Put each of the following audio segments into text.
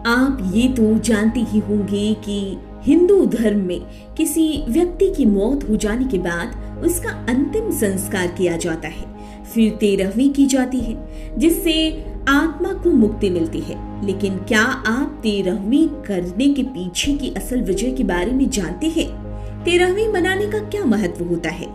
आप ये तो जानते ही होंगे कि हिंदू धर्म में किसी व्यक्ति की मौत हो जाने के बाद उसका अंतिम संस्कार किया जाता है, फिर 13वीं की जाती है जिससे आत्मा को मुक्ति मिलती है। लेकिन क्या आप 13वीं करने के पीछे की असल वजह के बारे में जानते हैं? 13वीं मनाने का क्या महत्व होता है?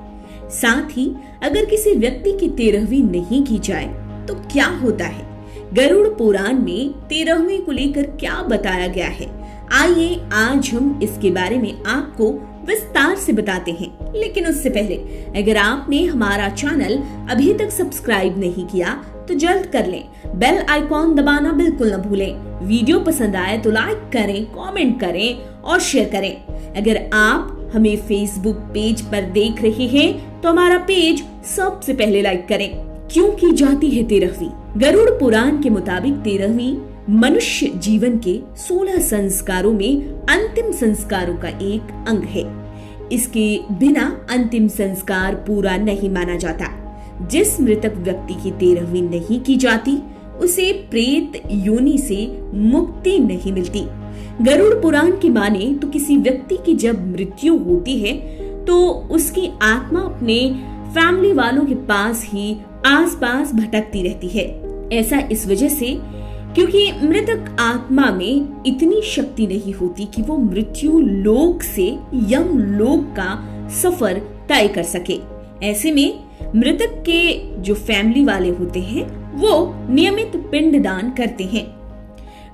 साथ ही अगर किसी व्यक्ति की 13वीं नहीं की जाए तो क्या होता है? गरुड़ पुराण में 13वीं को लेकर क्या बताया गया है? आइए आज हम इसके बारे में आपको विस्तार से बताते हैं। लेकिन उससे पहले अगर आपने हमारा चैनल अभी तक सब्सक्राइब नहीं किया तो जल्द कर लें, बेल आइकॉन दबाना बिल्कुल न भूलें। वीडियो पसंद आए तो लाइक करें, कमेंट करें और शेयर करें। अगर आप हमें फेसबुक पेज पर देख रहे हैं तो हमारा पेज सबसे पहले लाइक करें। क्यों की जाती है 13वीं? गरुड़ पुराण के मुताबिक 13वीं मनुष्य जीवन के 16 संस्कारों में अंतिम संस्कारों का एक अंग है। इसके बिना अंतिम संस्कार पूरा नहीं माना जाता। जिस मृतक व्यक्ति की 13वीं नहीं की जाती उसे प्रेत योनि से मुक्ति नहीं मिलती। गरुड़ पुराण की माने तो किसी व्यक्ति की जब मृत्यु होती है तो उसकी आत्मा अपने फैमिली वालों के पास ही आसपास भटकती रहती है। ऐसा इस वजह से क्योंकि मृतक आत्मा में इतनी शक्ति नहीं होती कि वो मृत्यु लोक से यम लोक का सफर तय कर सके। ऐसे में मृतक के जो फैमिली वाले होते हैं वो नियमित पिंडदान करते हैं।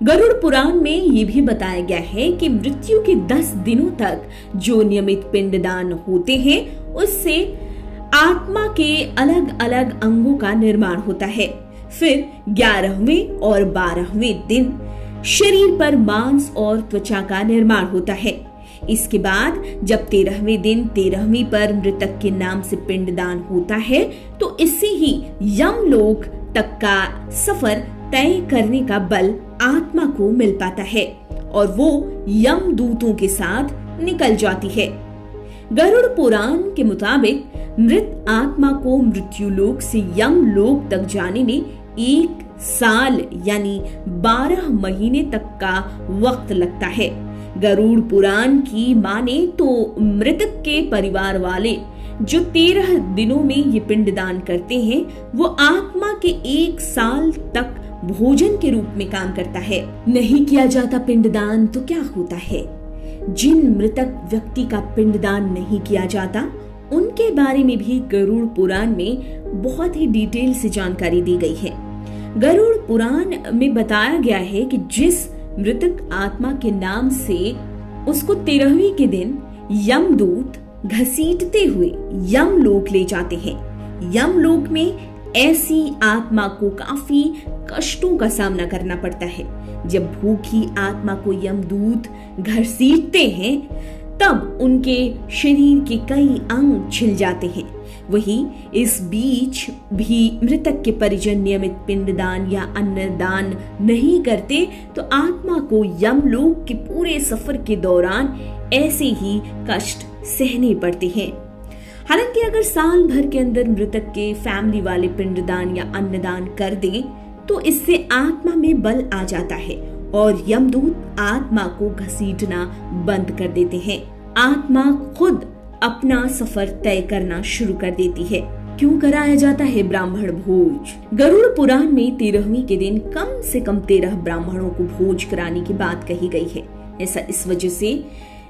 गरुड़ पुराण में ये भी बताया गया है कि मृत्यु के 10 दिनों तक जो नियमित पिंडदान होते हैं उससे आत्मा के अलग अलग अंगों का निर्माण होता है। फिर 11वें और 12वें दिन शरीर पर मांस और त्वचा का निर्माण होता है। इसके बाद जब 13वें दिन 13वीं पर मृतक के नाम से पिंडदान होता है तो इससे ही यमलोक तक का सफर तय करने का बल आत्मा को मिल पाता है और वो यमदूतों के साथ निकल जाती है। गरुड़ पुराण के मुताबिक मृत आत्मा को मृत्युलोक से यमलोक तक जाने में 1 साल यानी 12 महीने तक का वक्त लगता है। गरुड़ पुराण की माने तो मृतक के परिवार वाले जो 13 दिनों में ये पिंडदान करते हैं वो आत्मा के 1 साल तक भोजन के रूप में काम करता है। नहीं किया जाता पिंडदान तो क्या होता है? जिन मृतक व्यक्ति का पिंडदान नहीं किया जाता उनके बारे में भी गरुड़ पुराण में बहुत ही डिटेल से जानकारी दी गई है। गरुड़ पुराण में बताया गया है कि जिस मृतक आत्मा के नाम से उसको 13वीं के दिन यमदूत घसीटते हुए यमलोक ले जाते हैं। यमलोक में ऐसी आत्मा को काफी कष्टों का सामना करना पड़ता है। जब भूखी आत्मा को यमदूत घसीटते हैं तब उनके शरीर के कई अंग छिल जाते हैं। वहीं इस बीच भी मृतक के परिजन नियमित पिंडदान या अन्नदान नहीं करते तो आत्मा को यमलोक के पूरे सफर के दौरान ऐसे ही कष्ट सहने पड़ते हैं। हालांकि अगर साल भर के अंदर मृतक के फैमिली वाले पिंडदान या अन्नदान कर दें तो इससे आत्मा में बल आ जाता है और यमदूत आत्मा को घसीटना बंद कर देते हैं। आत्मा खुद अपना सफर तय करना शुरू कर देती है। क्यों कराया जाता है ब्राह्मण भोज? गरुड़ पुराण में 13वीं के दिन कम से कम 13 ब्राह्मणों को भोज कराने की बात कही गई है। ऐसा इस वजह से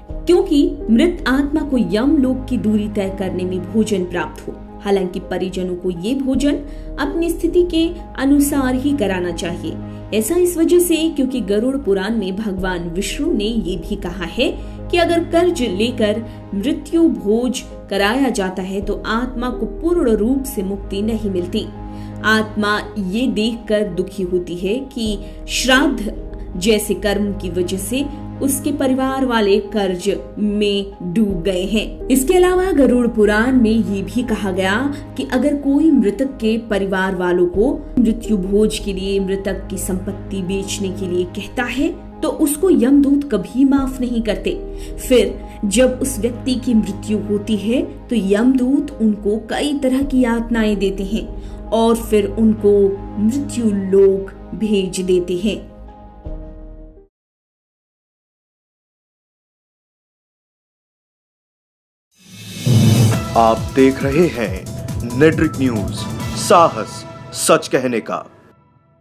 क्योंकि मृत आत्मा को यमलोक की दूरी तय करने में भोजन प्राप्त हो। हालांकि परिजनों को ये भोजन अपनी स्थिति के अनुसार ही कराना चाहिए। ऐसा इस वजह से क्योंकि गरुड़ पुराण में भगवान विष्णु ने ये भी कहा है कि अगर कर्ज लेकर मृत्यु भोज कराया जाता है तो आत्मा को पूर्ण रूप से मुक्ति नहीं मिलती। आत्मा ये देखकर दुखी होती है कि श्राद्ध जैसे कर्म की वजह से उसके परिवार वाले कर्ज में डूब गए हैं। इसके अलावा गरुड़ पुराण में ये भी कहा गया कि अगर कोई मृतक के परिवार वालों को मृत्यु भोज के लिए मृतक की संपत्ति बेचने के लिए कहता है तो उसको यमदूत कभी माफ नहीं करते। फिर जब उस व्यक्ति की मृत्यु होती है तो यमदूत उनको कई तरह की यातनाएं देते हैं और फिर उनको मृत्यु लोक भेज देते हैं। आप देख रहे हैं नेट्रिक न्यूज, साहस सच कहने का।